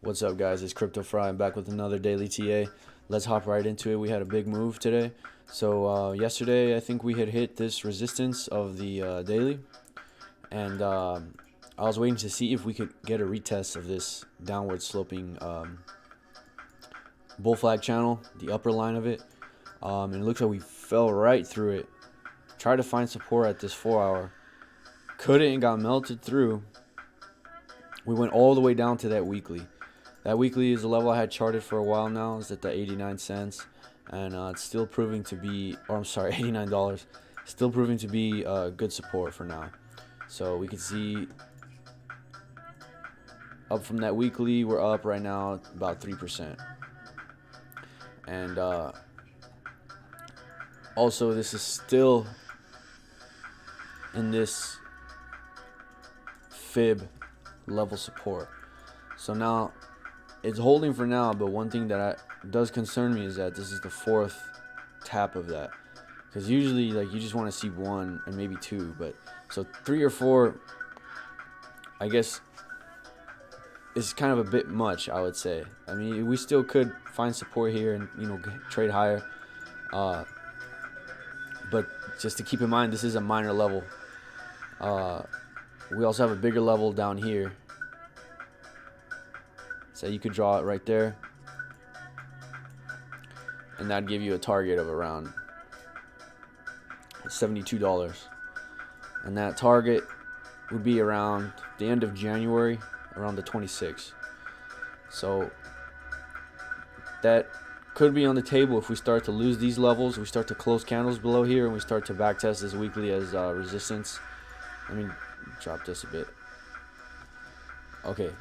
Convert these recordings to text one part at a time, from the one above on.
What's up, guys? It's Crypto Fry. I'm back with another daily TA. Let's hop right into it. We had a big move today. So yesterday, I think we had hit this resistance of the daily, and I was waiting to see if we could get a retest of this downward sloping bull flag channel, the upper line of it. And it looks like we fell right through it. Tried to find support at this 4-hour, couldn't, and got melted through. We went all the way down to that weekly. That weekly is a level I had charted for a while now. It's at the 89 cents, and it's still proving to be, or I'm sorry, $89. Still proving to be good support for now. So we can see up from that weekly, we're up right now about 3%. And also, this is still in this fib level support. So now it's holding for now, but one thing that does concern me is that this is the fourth tap of that, because usually like you just want to see one and maybe two, but so 3 or 4 I guess is kind of a bit much, I would say. I mean, we still could find support here and trade higher, but just to keep in mind, this is a minor level. We also have a bigger level down here. So you could draw it right there, and that'd give you a target of around $72. And that target would be around the end of January, around the 26th. So that could be on the table if we start to lose these levels, we start to close candles below here, and we start to backtest this weekly as resistance. Let me drop this a bit. Okay.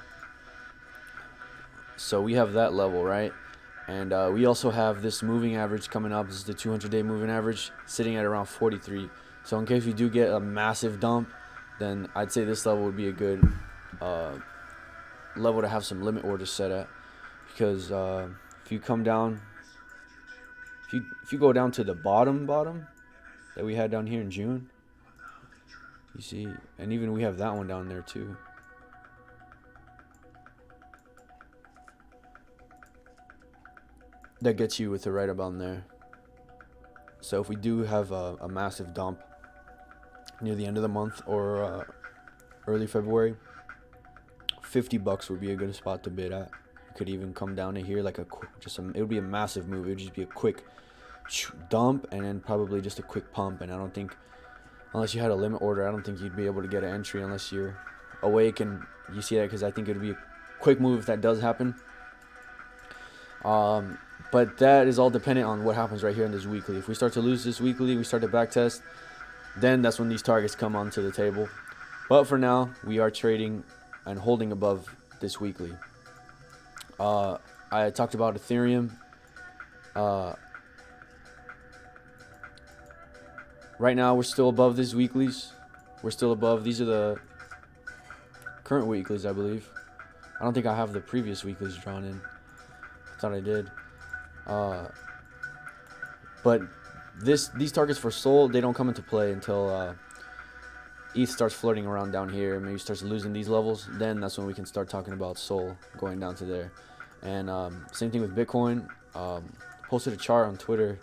So we have that level, right? And we also have this moving average coming up. This is the 200-day moving average, sitting at around 43. So in case we do get a massive dump, then I'd say this level would be a good level to have some limit orders set at. Because if you come down, if you go down to the bottom that we had down here in June, you see, and even we have that one down there too. That gets you with it right about in there. So if we do have a massive dump near the end of the month or early February, $50 would be a good spot to bid at. You could even come down to here like it would be a massive move. It would just be a quick dump and then probably just a quick pump. And I don't think, unless you had a limit order, I don't think you'd be able to get an entry unless you're awake and you see that, because I think it would be a quick move if that does happen. But that is all dependent on what happens right here in this weekly. If we start to lose this weekly, we start to backtest, then that's when these targets come onto the table. But for now, we are trading and holding above this weekly. I talked about Ethereum. Right now, we're still above these weeklies. We're still above. These are the current weeklies, I believe. I don't think I have the previous weeklies drawn in. I thought I did. But these targets for Sol, they don't come into play until ETH starts floating around down here, maybe starts losing these levels. Then that's when we can start talking about Sol going down to there. And same thing with Bitcoin. Posted a chart on Twitter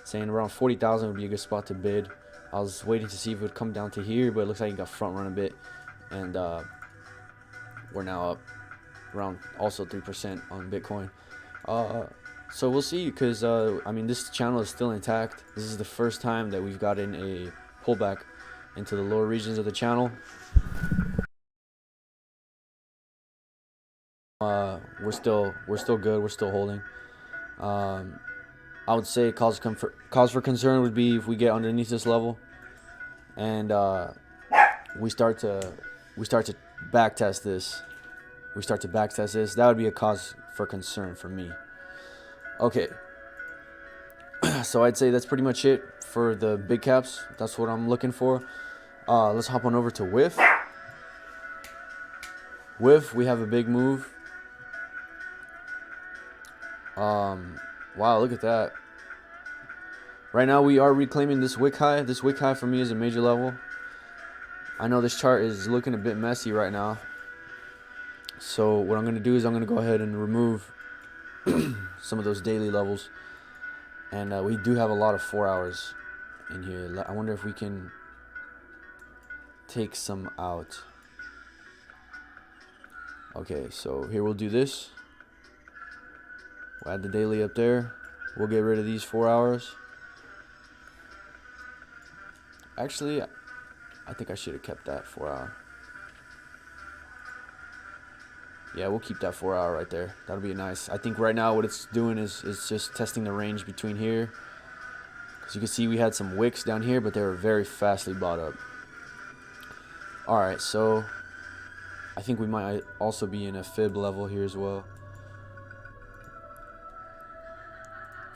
saying around 40,000 would be a good spot to bid. I was waiting to see if it would come down to here, but it looks like it got front run a bit, and we're now up around also 3% on Bitcoin. So we'll see, because I mean, this channel is still intact. This is the first time that we've gotten a pullback into the lower regions of the channel. We're still good. We're still holding. I would say cause for concern would be if we get underneath this level, and we start to backtest this. That would be a cause for concern for me. Okay, so I'd say that's pretty much it for the big caps. That's what I'm looking for. Let's hop on over to WIF. WIF, we have a big move. Wow, look at that. Right now we are reclaiming this wick high. This wick high for me is a major level. I know this chart is looking a bit messy right now. So what I'm going to do is I'm going to go ahead and remove some of those daily levels. And we do have a lot of 4 hours in here. I wonder if we can take some out. Okay, so here we'll do this. We'll add the daily up there. We'll get rid of these 4 hours. Actually, I think I should have kept that 4 hour. Yeah, we'll keep that 4 hour right there. That'll be nice. I think right now what it's doing is just testing the range between here. Because you can see we had some wicks down here, but they were very fastly bought up. Alright, so I think we might also be in a fib level here as well.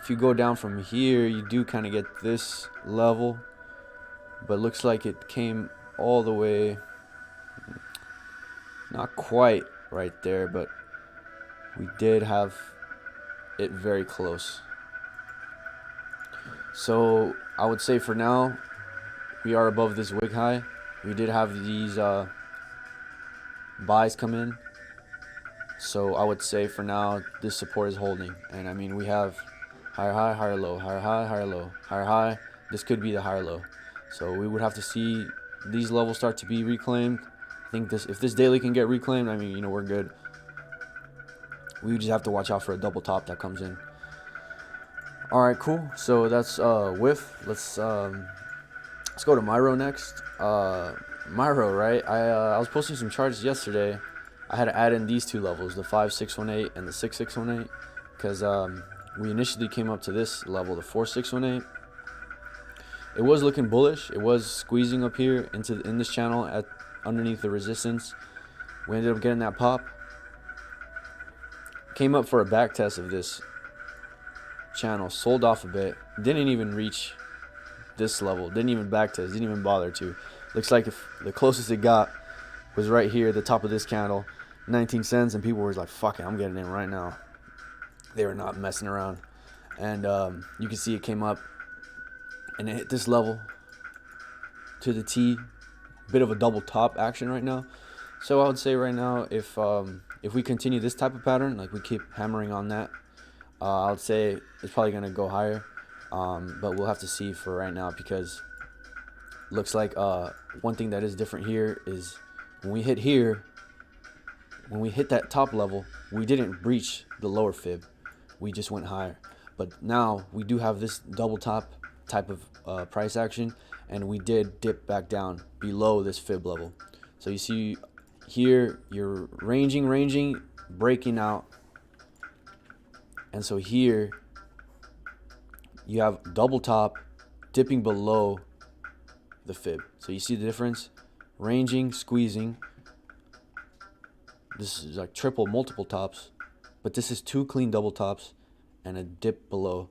If you go down from here, you do kind of get this level. But looks like it came all the way, not quite right there, but we did have it very close. So I would say for now, we are above this wick high. We did have these buys come in. So I would say for now, this support is holding. And I mean, we have higher high, higher low, higher high, higher low, higher high. This could be the higher low. So we would have to see these levels start to be reclaimed. I think if this daily can get reclaimed, I mean, you know, we're good. We just have to watch out for a double top that comes in. All right, cool. So that's whiff. Let's go to Myro next. Myro, right? I was posting some charts yesterday. I had to add in these two levels, the 5618 and the 6618, because we initially came up to this level, the 4618. It was looking bullish. It was squeezing up here in this channel at underneath the resistance. We ended up getting that pop. Came up for a back test of this channel, sold off a bit, didn't even reach this level, didn't even back test, didn't even bother to. Looks like if the closest it got was right here at the top of this candle, 19 cents, and people were like, fuck it, I'm getting in right now. They were not messing around. And you can see it came up and it hit this level to the T. Bit of a double top action right now. So I would say right now, if we continue this type of pattern, like we keep hammering on that, I would say it's probably going to go higher. But we'll have to see for right now, because looks like one thing that is different here is when we hit here, when we hit that top level, we didn't breach the lower fib. We just went higher. But now we do have this double top type of price action, and we did dip back down below this fib level. So you see here, you're ranging, breaking out. And so here you have double top dipping below the fib. So you see the difference? Ranging, squeezing. This is like multiple tops, but this is two clean double tops and a dip below.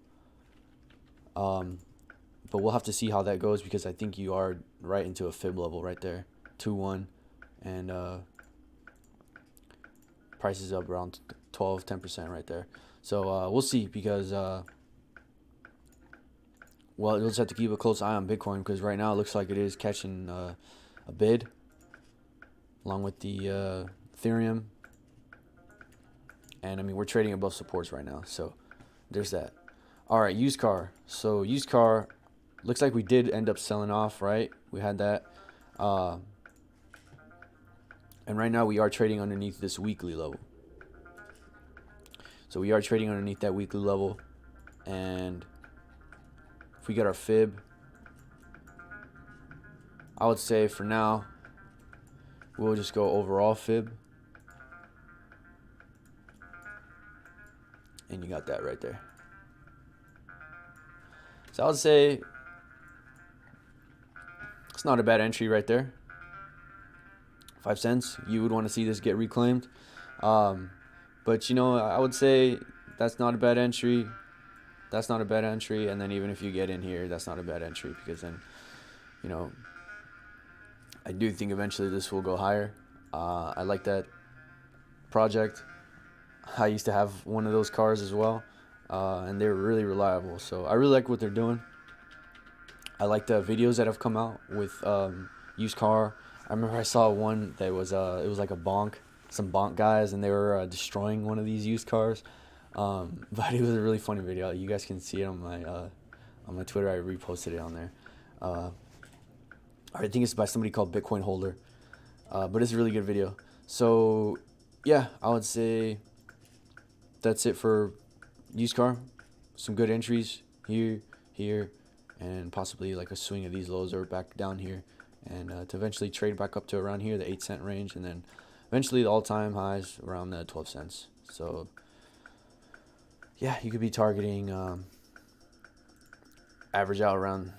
But we'll have to see how that goes, because I think you are right into a fib level right there, 2-1, and price is up around 10% right there. So we'll see, because well, you'll just have to keep a close eye on Bitcoin, because right now it looks like it is catching a bid along with the Ethereum. And I mean, we're trading above supports right now, so there's that. All right, used car. So used car, looks like we did end up selling off, right? We had that. And right now we are trading underneath this weekly level. So we are trading underneath that weekly level. And if we get our fib, I would say for now, we'll just go overall fib. And you got that right there. So I would say it's not a bad entry right there. 5 cents. You would want to see this get reclaimed. But, you know, I would say that's not a bad entry. That's not a bad entry. And then even if you get in here, that's not a bad entry, because then, you know, I do think eventually this will go higher. I like that project. I used to have one of those cars as well. And they're really reliable. So I really like what they're doing. I like the videos that have come out with used car. I remember I saw one that was it was like a bonk some bonk guys, and they were destroying one of these used cars. But it was a really funny video. You guys can see it on my Twitter. I reposted it on there. I think it's by somebody called Bitcoin Holder. But it's a really good video. So yeah, I would say that's it for used car. Some good entries here, and possibly like a swing of these lows or back down here, and to eventually trade back up to around here, the 8 cent range, and then eventually the all-time highs around the 12 cents. So yeah, you could be targeting average out around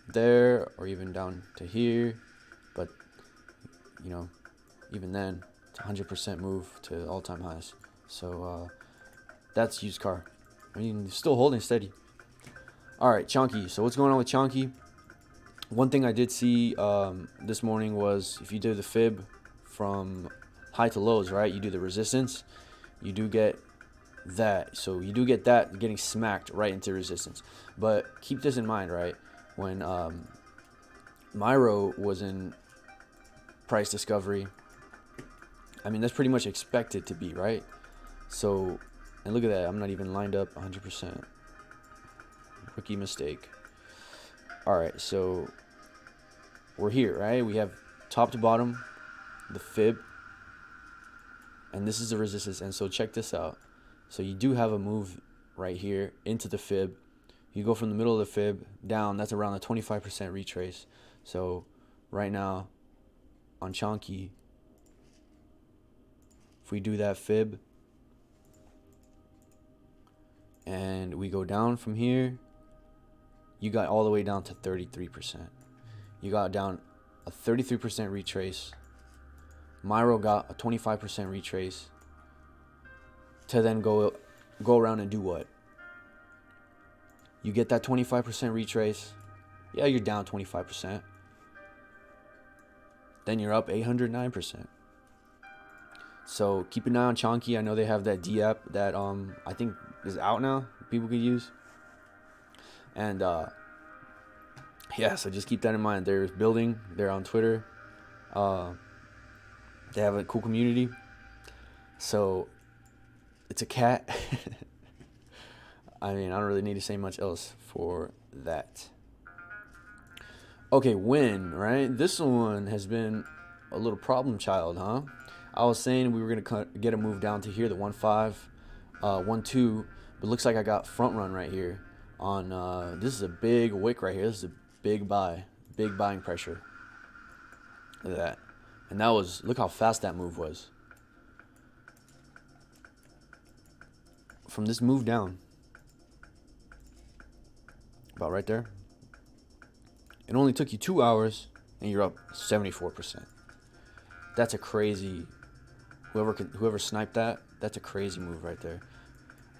there or even down to here, but you know, even then it's 100% move to all-time highs. So that's used car. I mean, still holding steady. All right, Chonky. So what's going on with Chonky? One thing I did see this morning was if you do the fib from high to lows, right, you do the resistance, you do get that. So you do get that getting smacked right into resistance. But keep this in mind, right? When Myro was in price discovery, I mean, that's pretty much expected to be, right? So, and look at that. I'm not even lined up 100%. Rookie mistake. All right, so we're here, right? We have top to bottom, the fib, and this is the resistance. And so check this out. So you do have a move right here into the fib. You go from the middle of the fib down. That's around a 25% retrace. So right now on Chonky, if we do that fib and we go down from here, you got all the way down to 33%. You got down a 33% retrace. Myro got a 25% retrace to then go around and do what? You get that 25% retrace. Yeah, you're down 25%. Then you're up 809%. So keep an eye on Chonky. I know they have that D app that I think is out now. People could use. And yeah, so just keep that in mind. They're building. They're on Twitter. They have a cool community. So it's a cat. I mean, I don't really need to say much else for that. Okay, win, right? This one has been a little problem child, huh? I was saying we were going to get a move down to here, the 1.5, 1.2, but looks like I got front run right here on, this is a big wick right here. This is a big buy, big buying pressure. Look at that. And that was, look how fast that move was. From this move down, about right there, it only took you 2 hours and you're up 74%. That's a crazy, whoever sniped that, that's a crazy move right there.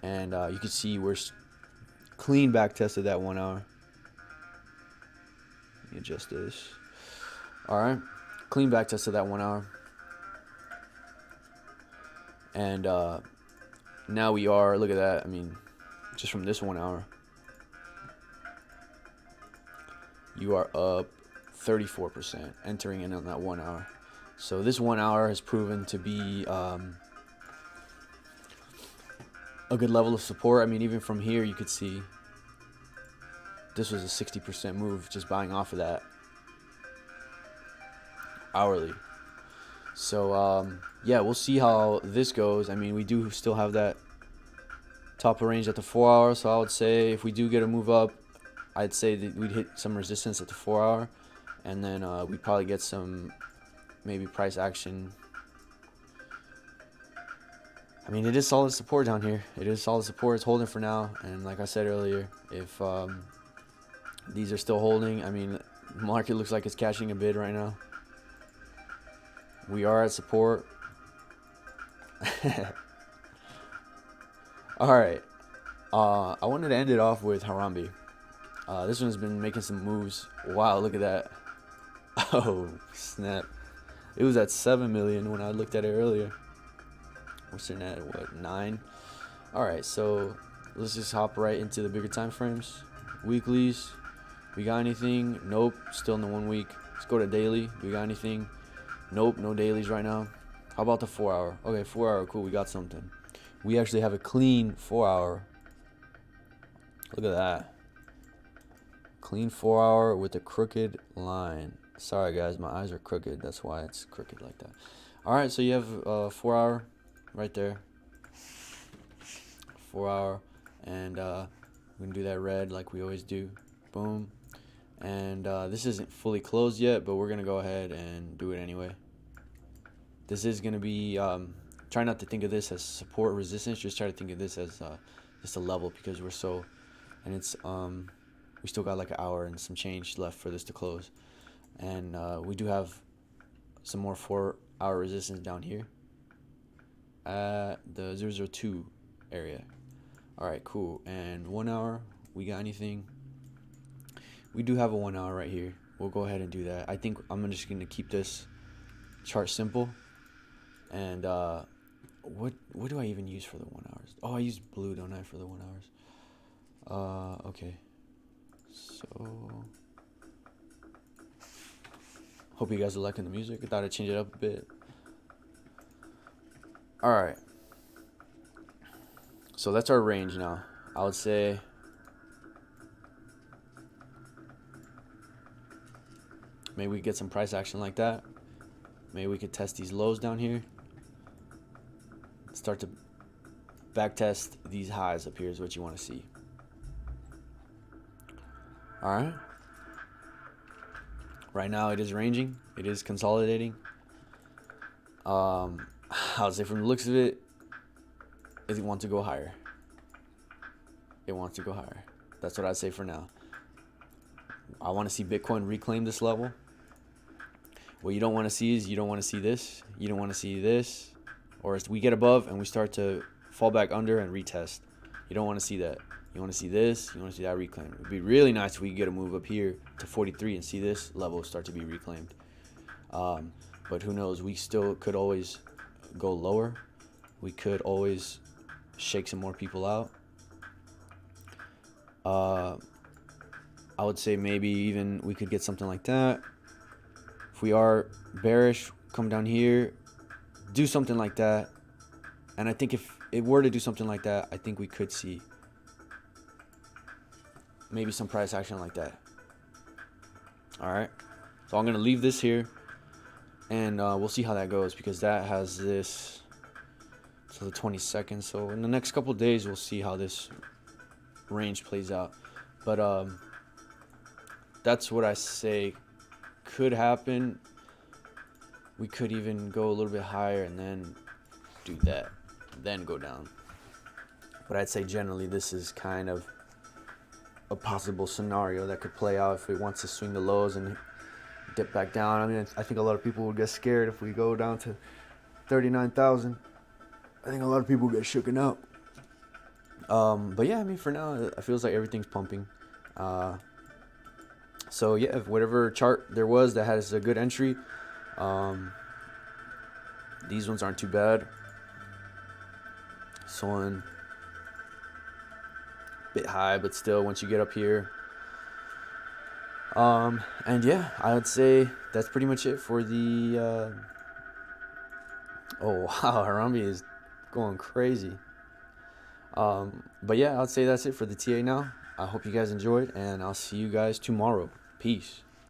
And you can see we're clean back tested that 1 hour. Let me adjust this. All right, clean back tested that 1 hour. And now we are, look at that. I mean, just from this 1 hour, you are up 34% entering in on that 1 hour. So this 1 hour has proven to be a good level of support. I mean, even from here, you could see this was a 60% move just buying off of that hourly. So yeah, we'll see how this goes. I mean, we do still have that top of range at the 4 hour. So I would say if we do get a move up, I'd say that we'd hit some resistance at the 4 hour, and then we'd probably get some maybe price action. I mean, it is solid support down here. It is solid support. It's holding for now. And like I said earlier, if these are still holding, I mean, the market looks like it's catching a bid right now. We are at support. All right. I wanted to end it off with Harambe. This one's been making some moves. Wow, look at that. Oh, snap. It was at 7 million when I looked at it earlier. We're sitting at, what, 9? All right, so let's just hop right into the bigger time frames. Weeklies. We got anything? Nope. Still in the 1 week. Let's go to daily. We got anything? Nope. No dailies right now. How about the 4 hour? Okay, 4 hour, cool, we got something. We actually have a clean 4 hour. Look at that. Clean 4 hour with a crooked line. Sorry guys, my eyes are crooked. That's why it's crooked like that. Alright, so you have 4 hour right there. 4 hour. And we can do that red like we always do. Boom. And this isn't fully closed yet, but we're going to go ahead and do it anyway. This is going to be, try not to think of this as support resistance. Just try to think of this as just a level, because we're so, and it's, we still got like an hour and some change left for this to close. And we do have some more 4 hour resistance down here at the 002 area. Alright, cool. And 1 hour, we got anything? We do have a 1 hour right here. We'll go ahead and do that. I think I'm just going to keep this chart simple. And what do I even use for the 1 hours? Oh, I use blue, don't I, for the 1 hours? Okay. So hope you guys are liking the music. I thought I'd change it up a bit. Alright. So that's our range now. I would say maybe we get some price action like that. Maybe we could test these lows down here. Start to back test these highs up here is what you want to see. Alright. Right now it is ranging. It is consolidating. I would say from the looks of it, it wants to go higher. It wants to go higher. That's what I'd say for now. I want to see Bitcoin reclaim this level. What you don't want to see is, you don't want to see this. You don't want to see this. Or as we get above and we start to fall back under and retest. You don't want to see that. You want to see this. You want to see that reclaim. It would be really nice if we could get a move up here to 43 and see this level start to be reclaimed. But who knows? We still could always go lower. We could always shake some more people out. I would say maybe even we could get something like that. If we are bearish, come down here, do something like that. And I think if it were to do something like that, I think we could see maybe some price action like that. Alright, so I'm going to leave this here, and we'll see how that goes, because that has this to the 22nd. So in the next couple of days, we'll see how this range plays out. But that's what I say could happen. We could even go a little bit higher and then do that, then go down. But I'd say generally this is kind of a possible scenario that could play out if it wants to swing the lows and dip back down. I mean, I think a lot of people would get scared if we go down to 39,000. I think a lot of people get shooken up. But yeah, I mean, for now, it feels like everything's pumping. So yeah, if whatever chart there was that has a good entry, these ones aren't too bad. This one, bit high, but still, once you get up here. And yeah, I would say that's pretty much it for the, oh wow, Harambe is going crazy. But yeah, I'd say that's it for the TA now. I hope you guys enjoyed, and I'll see you guys tomorrow. Peace.